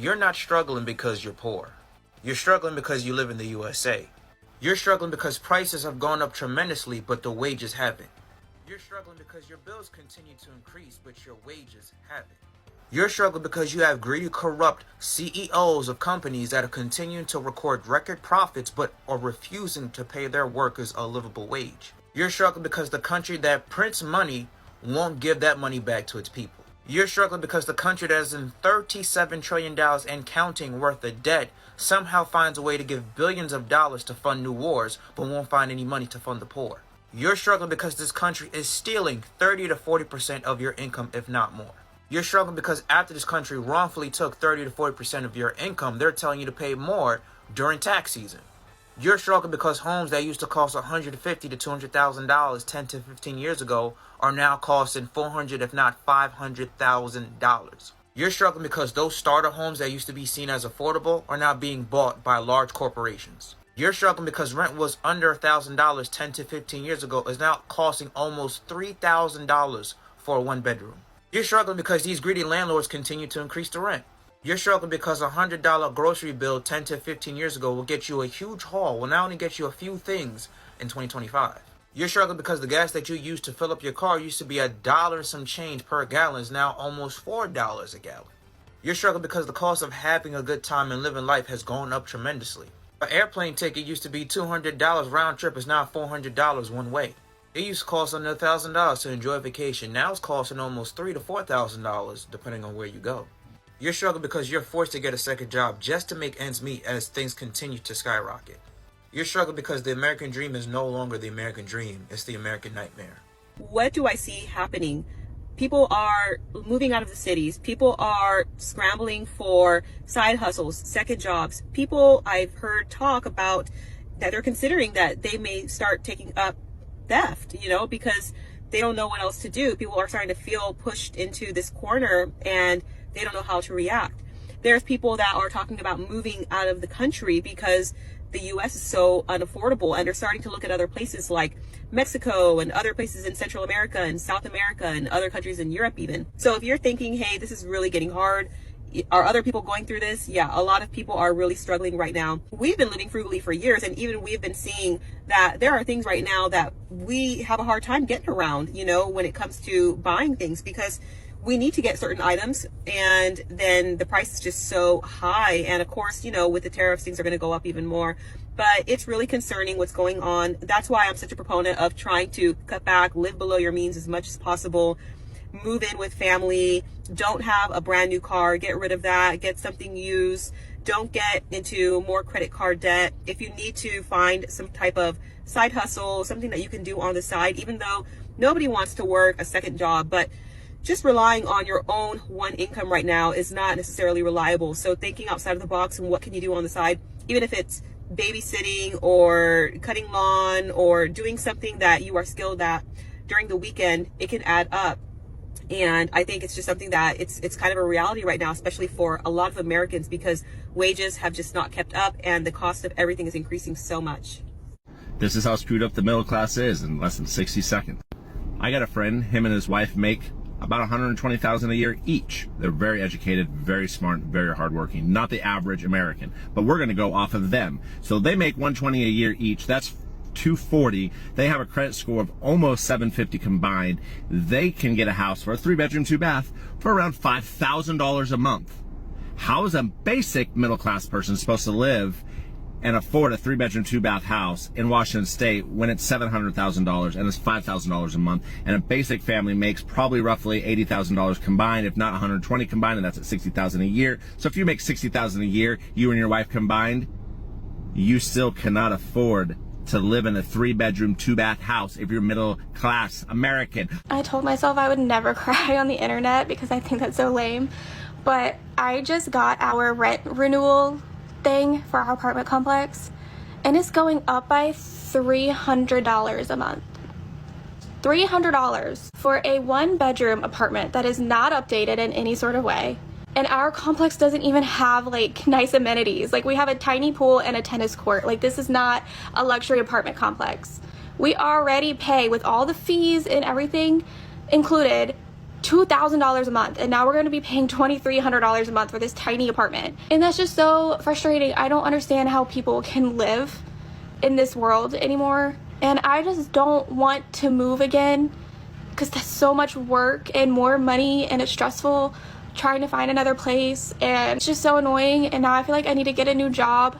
You're not struggling because you're poor. You're struggling because you live in the USA. You're struggling because prices have gone up tremendously, but the wages haven't. You're struggling because your bills continue to increase, but your wages haven't. You're struggling because you have greedy, corrupt CEOs of companies that are continuing to record record profits, but are refusing to pay their workers a livable wage. You're struggling because the country that prints money won't give that money back to its people. You're struggling because the country that is in $37 trillion and counting worth of debt somehow finds a way to give billions of dollars to fund new wars, but won't find any money to fund the poor. You're struggling because this country is stealing 30 to 40% of your income, if not more. You're struggling because after this country wrongfully took 30 to 40% of your income, they're telling you to pay more during tax season. You're struggling because homes that used to cost $150,000 to $200,000 10 to 15 years ago are now costing $400,000 if not $500,000. You're struggling because those starter homes that used to be seen as affordable are now being bought by large corporations. You're struggling because rent was under $1,000 10 to 15 years ago is now costing almost $3,000 for a one bedroom. You're struggling because these greedy landlords continue to increase the rent. You're struggling because a $100 grocery bill 10 to 15 years ago will get you a huge haul, will now only get you a few things in 2025. You're struggling because the gas that you used to fill up your car used to be $1 and some change per gallon is now almost $4 a gallon. You're struggling because the cost of having a good time and living life has gone up tremendously. An airplane ticket used to be $200 round trip is now $400 one way. It used to cost under $1,000 to enjoy a vacation. Now it's costing almost $3,000 to $4,000 depending on where you go. You're struggling because you're forced to get a second job just to make ends meet as things continue to skyrocket. You're struggling because the American dream is no longer the American dream. It's the American nightmare. What do I see happening? People are moving out of the cities. People are scrambling for side hustles, second jobs. People I've heard talk about that they're considering that they may start taking up theft, because they don't know what else to do. People are starting to feel pushed into this corner and they don't know how to react. There's people that are talking about moving out of the country because the US is so unaffordable, and they're starting to look at other places like Mexico and other places in Central America and South America and other countries in Europe even. So if you're thinking, hey, this is really getting hard, are other people going through this? Yeah, a lot of people are really struggling right now. We've been living frugally for years, and even we've been seeing that there are things right now that we have a hard time getting around, when it comes to buying things, because we need to get certain items and then the price is just so high. And of course, with the tariffs, things are going to go up even more. But it's really concerning what's going on. That's why I'm such a proponent of trying to cut back, live below your means as much as possible, move in with family, don't have a brand new car, get rid of that, get something used, don't get into more credit card debt. If you need to find some type of side hustle, something that you can do on the side, even though nobody wants to work a second job, but just relying on your own one income right now is not necessarily reliable. So thinking outside of the box and what can you do on the side, even if it's babysitting or cutting lawn or doing something that you are skilled at during the weekend, it can add up. And I think it's just something that it's kind of a reality right now, especially for a lot of Americans, because wages have just not kept up and the cost of everything is increasing so much. This is how screwed up the middle class is in less than 60 seconds. I got a friend, him and his wife make about $120,000 a year each. They're very educated, very smart, very hardworking, not the average American, but we're going to go off of them. So they make $120 a year each. That's $240. They have a credit score of almost 750 combined. They can get a house for a 3-bedroom, 2-bath for around $5,000 a month. How is a basic middle-class person supposed to live and afford a 3-bedroom, 2-bath house in Washington State when it's $700,000 and it's $5,000 a month, and a basic family makes probably roughly $80,000 combined, if not $120 combined, and that's at $60,000 a year. So if you make $60,000 a year, you and your wife combined, you still cannot afford to live in a 3-bedroom, 2-bath house if you're middle class American. I told myself I would never cry on the internet because I think that's so lame, but I just got our rent renewal thing for our apartment complex, and it's going up by $300 a month. $300 for a 1-bedroom apartment that is not updated in any sort of way. And our complex doesn't even have nice amenities. We have a tiny pool and a tennis court. This is not a luxury apartment complex. We already pay, with all the fees and everything included, $2,000 a month, and now we're going to be paying $2,300 a month for this tiny apartment. And that's just so frustrating. I don't understand how people can live in this world anymore, and I just don't want to move again because that's so much work and more money, and it's stressful trying to find another place, and it's just so annoying. And now I feel like I need to get a new job,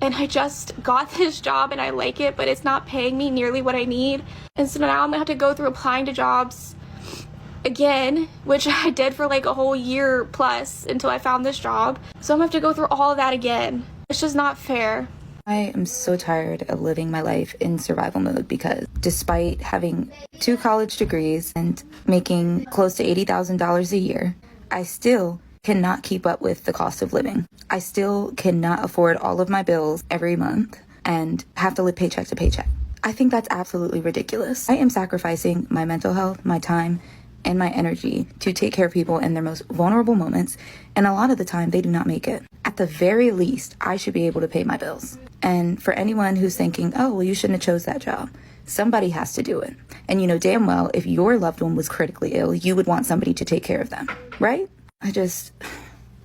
and I just got this job and I like it, but it's not paying me nearly what I need. And so now I'm gonna have to go through applying to jobs again, which I did for like a whole year plus until I found this job. So I'm gonna have to go through all of that again. It's just not fair. I am so tired of living my life in survival mode because despite having 2 college degrees and making close to $80,000 a year, I still cannot keep up with the cost of living. I still cannot afford all of my bills every month and have to live paycheck to paycheck. I think that's absolutely ridiculous. I am sacrificing my mental health, my time, and my energy to take care of people in their most vulnerable moments, and a lot of the time they do not make it. At the very least, I should be able to pay my bills. And for anyone who's thinking, oh, well, you shouldn't have chose that job, somebody has to do it. And you know damn well if your loved one was critically ill, you would want somebody to take care of them, right?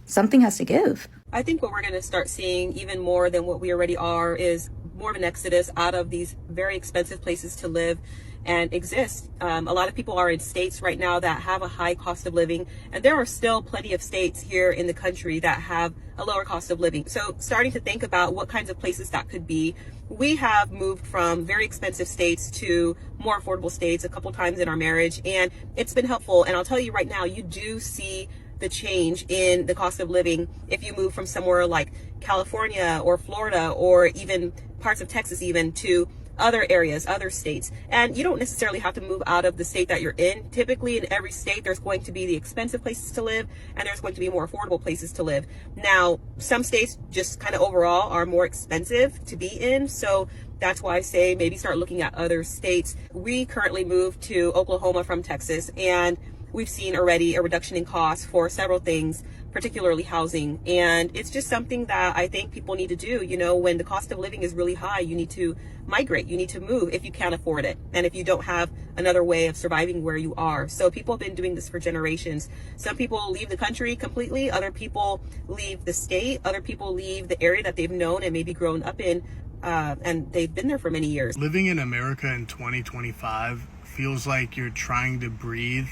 Something has to give. I think what we're going to start seeing even more than what we already are is more of an exodus out of these very expensive places to live and exist. A lot of people are in states right now that have a high cost of living, and there are still plenty of states here in the country that have a lower cost of living. So starting to think about what kinds of places that could be. We have moved from very expensive states to more affordable states a couple times in our marriage, and it's been helpful. And I'll tell you right now, you do see the change in the cost of living if you move from somewhere like California or Florida or even parts of Texas even to other areas, other states. And you don't necessarily have to move out of the state that you're in. Typically in every state there's going to be the expensive places to live and there's going to be more affordable places to live. Now some states just kind of overall are more expensive to be in, so that's why I say maybe start looking at other states. We currently moved to Oklahoma from Texas, and we've seen already a reduction in costs for several things, particularly housing. And it's just something that I think people need to do. You know, when the cost of living is really high, you need to migrate, you need to move if you can't afford it, and if you don't have another way of surviving where you are. So people have been doing this for generations. Some people leave the country completely, other people leave the state, other people leave the area that they've known and maybe grown up in, and they've been there for many years. Living in America in 2025 feels like you're trying to breathe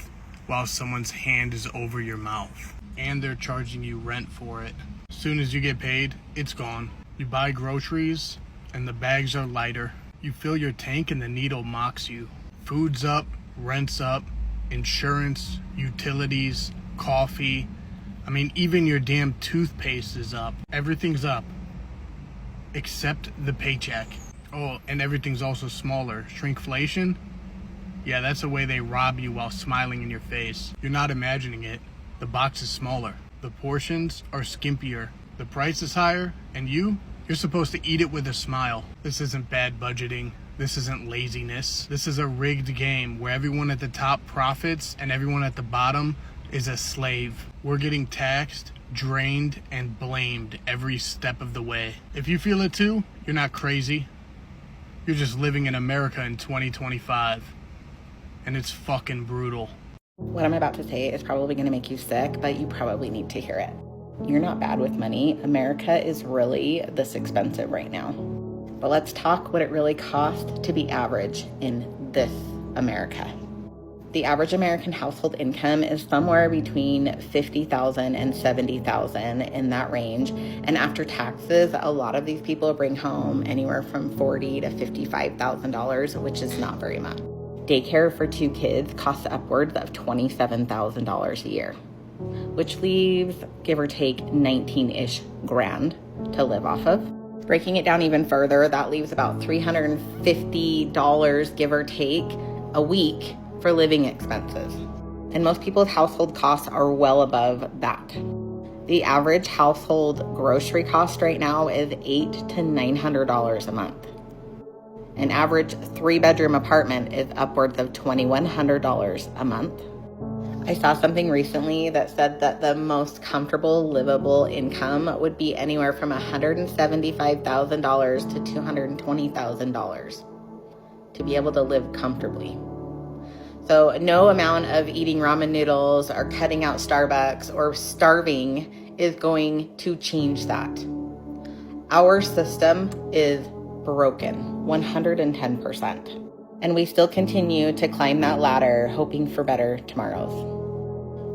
while someone's hand is over your mouth, and they're charging you rent for it. As soon as you get paid, it's gone. You buy groceries and the bags are lighter. You fill your tank and the needle mocks you. Food's up, rent's up, insurance, utilities, coffee. I mean, even your damn toothpaste is up. Everything's up, except the paycheck. Oh, and everything's also smaller. Shrinkflation? Yeah, that's the way they rob you while smiling in your face. You're not imagining it. The box is smaller. The portions are skimpier. The price is higher, and you're supposed to eat it with a smile. This isn't bad budgeting. This isn't laziness. This is a rigged game where everyone at the top profits and everyone at the bottom is a slave. We're getting taxed, drained, and blamed every step of the way. If you feel it too, you're not crazy. You're just living in America in 2025. And it's fucking brutal. What I'm about to say is probably going to make you sick, but you probably need to hear it. You're not bad with money. America is really this expensive right now. But let's talk what it really costs to be average in this America. The average American household income is somewhere between $50,000 and $70,000, in that range. And after taxes, a lot of these people bring home anywhere from $40,000 to $55,000, which is not very much. Daycare for 2 kids costs upwards of $27,000 a year, which leaves, give or take, 19-ish grand to live off of. Breaking it down even further, that leaves about $350, give or take, a week for living expenses. And most people's household costs are well above that. The average household grocery cost right now is $800 to $900 a month. An average 3-bedroom apartment is upwards of $2,100 a month. I saw something recently that said that the most comfortable livable income would be anywhere from $175,000 to $220,000 to be able to live comfortably. So no amount of eating ramen noodles or cutting out Starbucks or starving is going to change that. Our system is broken 110%. And we still continue to climb that ladder, hoping for better tomorrows.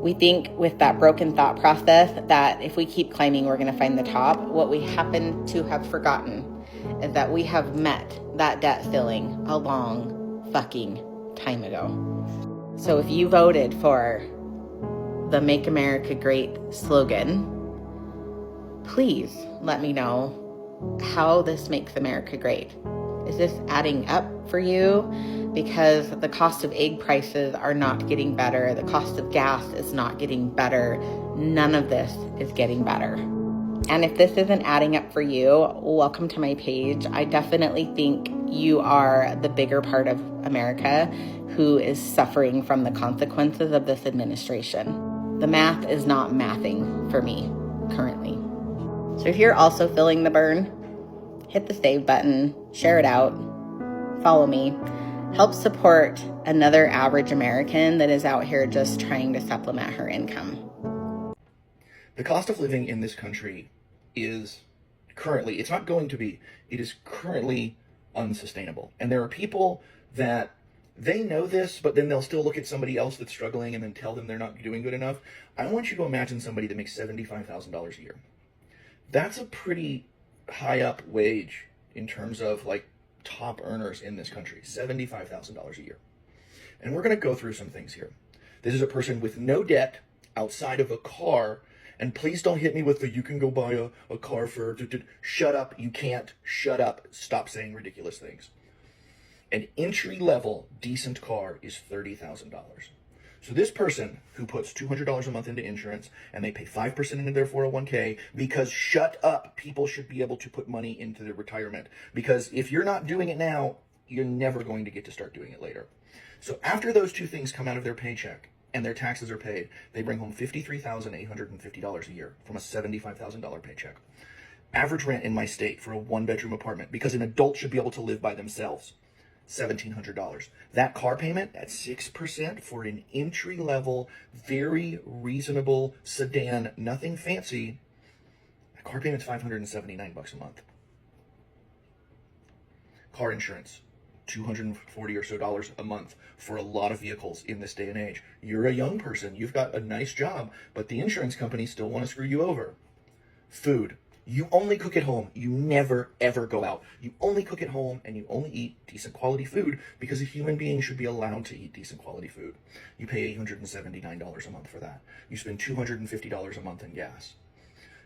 We think with that broken thought process that if we keep climbing, we're going to find the top. What we happen to have forgotten is that we have met that debt ceiling a long fucking time ago. So if you voted for the Make America Great slogan, please let me know how this makes America great. Is this adding up for you? Because the cost of egg prices are not getting better. The cost of gas is not getting better. None of this is getting better. And if this isn't adding up for you, welcome to my page. I definitely think you are the bigger part of America who is suffering from the consequences of this administration. The math is not mathing for me currently. So if you're also feeling the burn, hit the save button, share it out, follow me, help support another average American that is out here just trying to supplement her income. The cost of living in this country is currently, it's not going to be, it is currently unsustainable. And there are people that they know this, but then they'll still look at somebody else that's struggling and then tell them they're not doing good enough. I want you to imagine somebody that makes $75,000 a year. That's a pretty high up wage in terms of like top earners in this country, $75,000 a year. And we're going to go through some things here. This is a person with no debt outside of a car. And please don't hit me with the, you can go buy a car for, shut up, you can't, shut up, stop saying ridiculous things. An entry-level decent car is $30,000. So this person who puts $200 a month into insurance and they pay 5% into their 401k because shut up, people should be able to put money into their retirement. Because if you're not doing it now, you're never going to get to start doing it later. So after those two things come out of their paycheck and their taxes are paid, they bring home $53,850 a year from a $75,000 paycheck. Average rent in my state for a one-bedroom apartment, because an adult should be able to live by themselves, $1,700. That car payment at 6% for an entry-level, very reasonable sedan, nothing fancy, that car payment's $579 a month. Car insurance, $240 or so a month for a lot of vehicles in this day and age. You're a young person, you've got a nice job, but the insurance companies still want to screw you over. Food. You only cook at home. You never, ever go out. You only cook at home and you only eat decent quality food because a human being should be allowed to eat decent quality food. You pay $879 a month for that. You spend $250 a month in gas.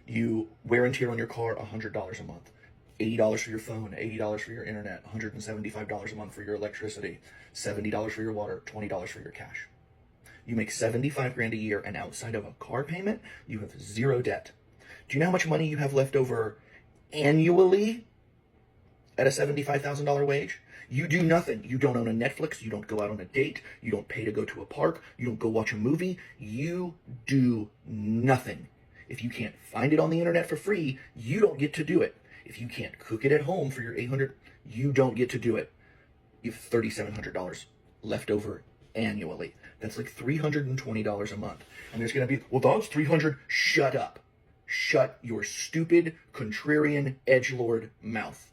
You wear and tear on your car $100 a month. $80 for your phone, $80 for your internet, $175 a month for your electricity, $70 for your water, $20 for your cash. You make $75,000 a year, and outside of a car payment, you have zero debt. Do you know how much money you have left over annually at a $75,000 wage? You do nothing. You don't own a Netflix. You don't go out on a date. You don't pay to go to a park. You don't go watch a movie. You do nothing. If you can't find it on the internet for free, you don't get to do it. If you can't cook it at home for your $800, you don't get to do it. You have $3,700 left over annually. That's like $320 a month. And there's going to be, well, that's $300. Shut up. Shut your stupid, contrarian, edgelord mouth.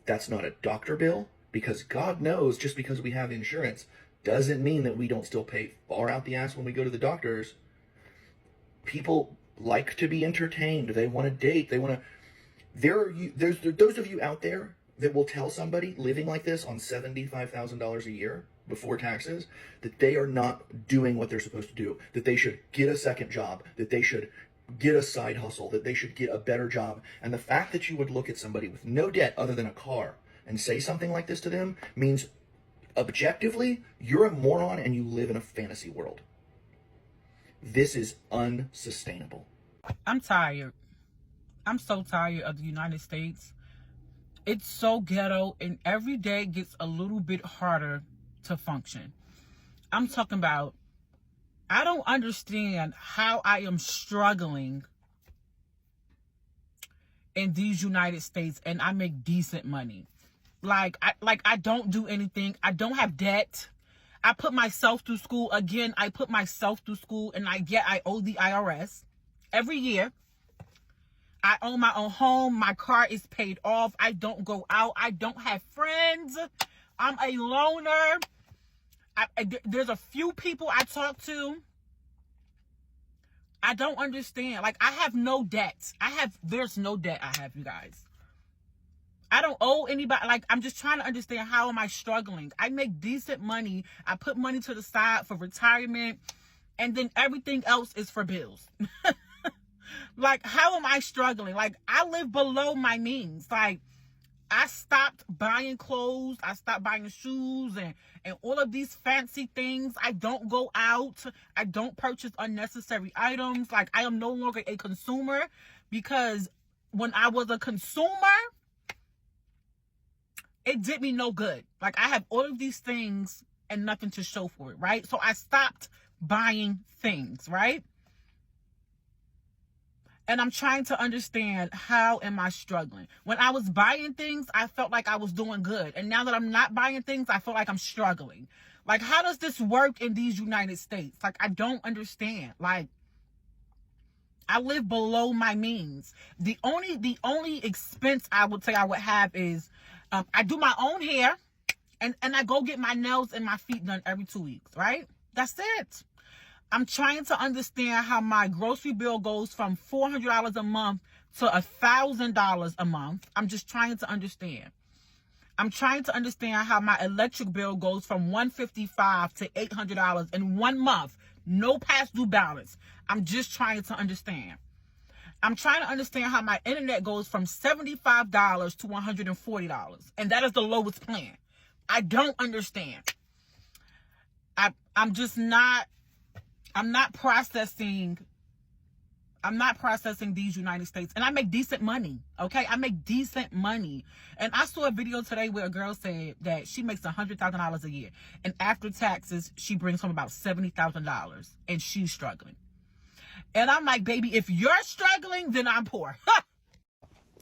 That's not a doctor bill, because God knows just because we have insurance doesn't mean that we don't still pay far out the ass when we go to the doctors. People like to be entertained. They want to date. They want to... There's those of you out there that will tell somebody living like this on $75,000 a year before taxes that they are not doing what they're supposed to do, that they should get a second job, that they should get a side hustle, that they should get a better job. And the fact that you would look at somebody with no debt other than a car and say something like this to them means objectively you're a moron and you live in a fantasy world. This is unsustainable. I'm tired. I'm so tired of the United States. It's so ghetto, and every day gets a little bit harder to function. I'm talking about, I don't understand how I am struggling in these United States and I make decent money. Like I don't do anything. I don't have debt. I put myself through school. Again, I put myself through school, and I owe the IRS every year. I own my own home. My car is paid off. I don't go out. I don't have friends. I'm a loner. There's a few people I talk to. I don't understand. Like, I have no debt. There's no debt I have, you guys. I don't owe anybody. Like, I'm just trying to understand, how am I struggling? I make decent money. I put money to the side for retirement, and then everything else is for bills. Like, how am I struggling? Like, I live below my means. Like, I stopped buying clothes. I stopped buying shoes and all of these fancy things. I don't go out. I don't purchase unnecessary items. Like, I am no longer a consumer, because when I was a consumer, it did me no good. Like, I have all of these things and nothing to show for it, right? So I stopped buying things, right? And I'm trying to understand, how am I struggling? When I was buying things, I felt like I was doing good. And now that I'm not buying things, I feel like I'm struggling. Like, how does this work in these United States? Like, I don't understand. Like, I live below my means. The only expense I would say I would have is, I do my own hair, and I go get my nails and my feet done every 2 weeks, right? That's it. I'm trying to understand how my grocery bill goes from $400 a month to $1,000 a month. I'm just trying to understand. I'm trying to understand how my electric bill goes from $155 to $800 in 1 month. No past due balance. I'm just trying to understand. I'm trying to understand how my internet goes from $75 to $140. And that is the lowest plan. I don't understand. I'm not processing these United States. And I make decent money, okay? I make decent money. And I saw a video today where a girl said that she makes $100,000 a year. And after taxes, she brings home about $70,000. And she's struggling. And I'm like, baby, if you're struggling, then I'm poor.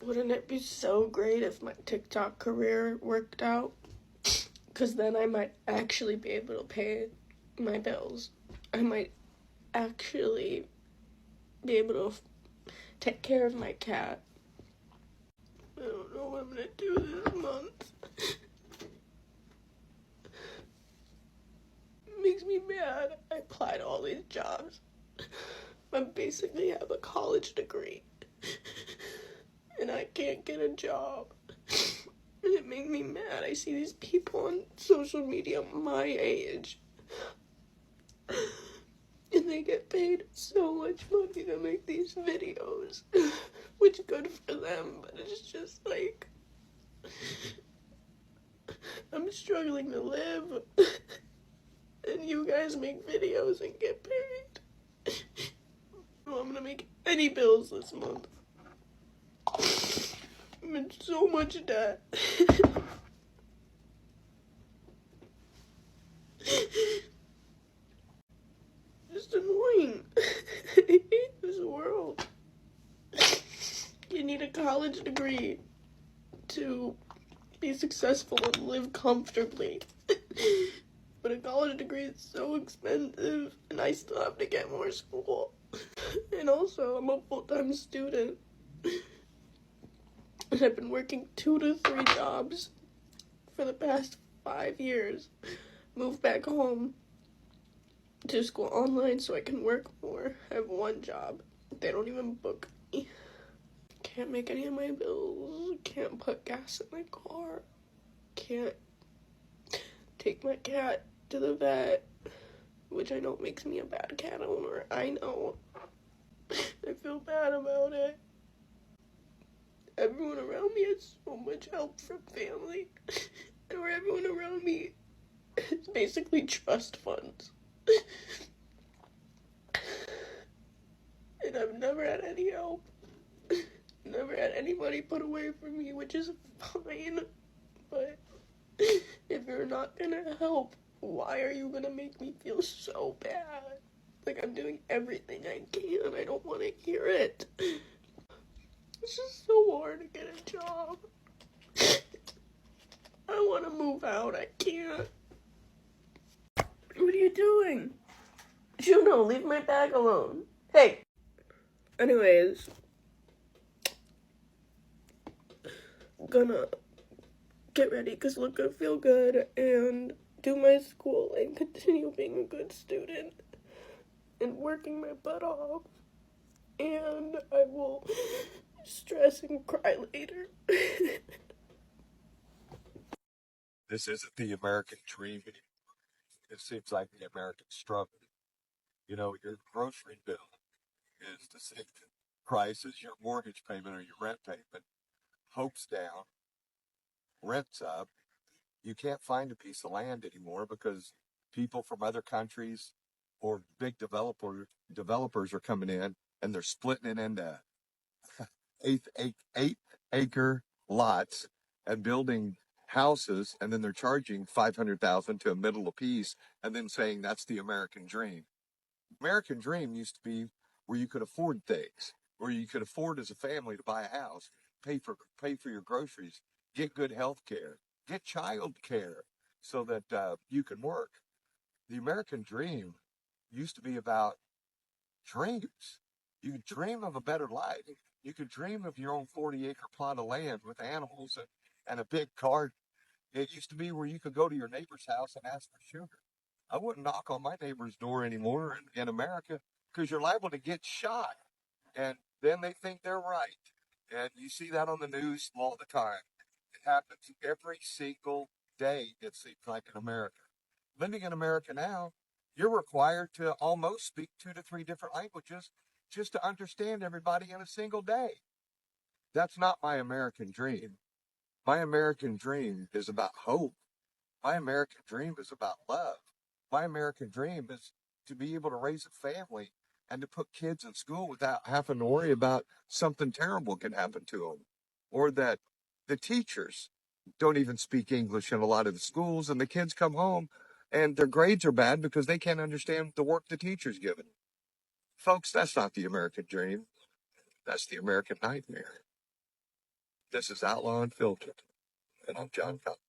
Wouldn't it be so great if my TikTok career worked out? Because then I might actually be able to pay my bills. I might actually be able to take care of my cat. I don't know what I'm gonna do this month. It makes me mad. I applied to all these jobs. I basically have a college degree. And I can't get a job. And it made me mad. I see these people on social media my age. And they get paid so much money to make these videos. Which good for them, but it's just like, I'm struggling to live. And you guys make videos and get paid. Well, I'm gonna make any bills this month. I'm in so much debt. Just annoying. I hate this world. You need a college degree to be successful and live comfortably. But a college degree is so expensive, and I still have to get more school. And also, I'm a full-time student. And I've been working 2 to 3 jobs for the past 5 years. Moved back home to school online so I can work more. I have 1 job. They don't even book me. Can't make any of my bills. Can't put gas in my car. Can't take my cat to the vet, which I know makes me a bad cat owner. I know. I feel bad about it. Everyone around me has so much help from family. And where everyone around me is basically trust funds. And I've never had any help. Never had anybody put away for me, which is fine. But if you're not gonna help, why are you gonna make me feel so bad? Like I'm doing everything I can. I don't want to hear it. It's just so hard to get a job. I want to move out. I can't. What are you doing? Juno, leave my bag alone. Hey! Anyways, gonna get ready because look good, feel good, and do my school and continue being a good student and working my butt off. And I will stress and cry later. This isn't the American dream anymore. It seems like the American struggle. You know, your grocery bill is the same price as your mortgage payment or your rent payment. Hope's down, rent's up. You can't find a piece of land anymore because people from other countries or big developers are coming in and they're splitting it into eight acre lots and building houses, and then they're charging 500,000 to a middle apiece, and then saying that's the American dream. American dream used to be where you could afford things, where you could afford as a family to buy a house, pay for your groceries, get good health care, get child care, so that you can work. The American dream used to be about dreams. You could dream of a better life. You could dream of your own 40-acre plot of land with animals and a big garden. It used to be where you could go to your neighbor's house and ask for sugar. I wouldn't knock on my neighbor's door anymore in America because you're liable to get shot. And then they think they're right. And you see that on the news all the time. It happens every single day, it seems like, in America. Living in America now, you're required to almost speak 2 to 3 different languages just to understand everybody in a single day. That's not my American dream. My American dream is about hope. My American dream is about love. My American dream is to be able to raise a family and to put kids in school without having to worry about something terrible can happen to them, or that the teachers don't even speak English in a lot of the schools, and the kids come home and their grades are bad because they can't understand the work the teacher's given. Folks, that's not the American dream. That's the American nightmare. This is Outlaw Unfiltered, and I'm John Cotton.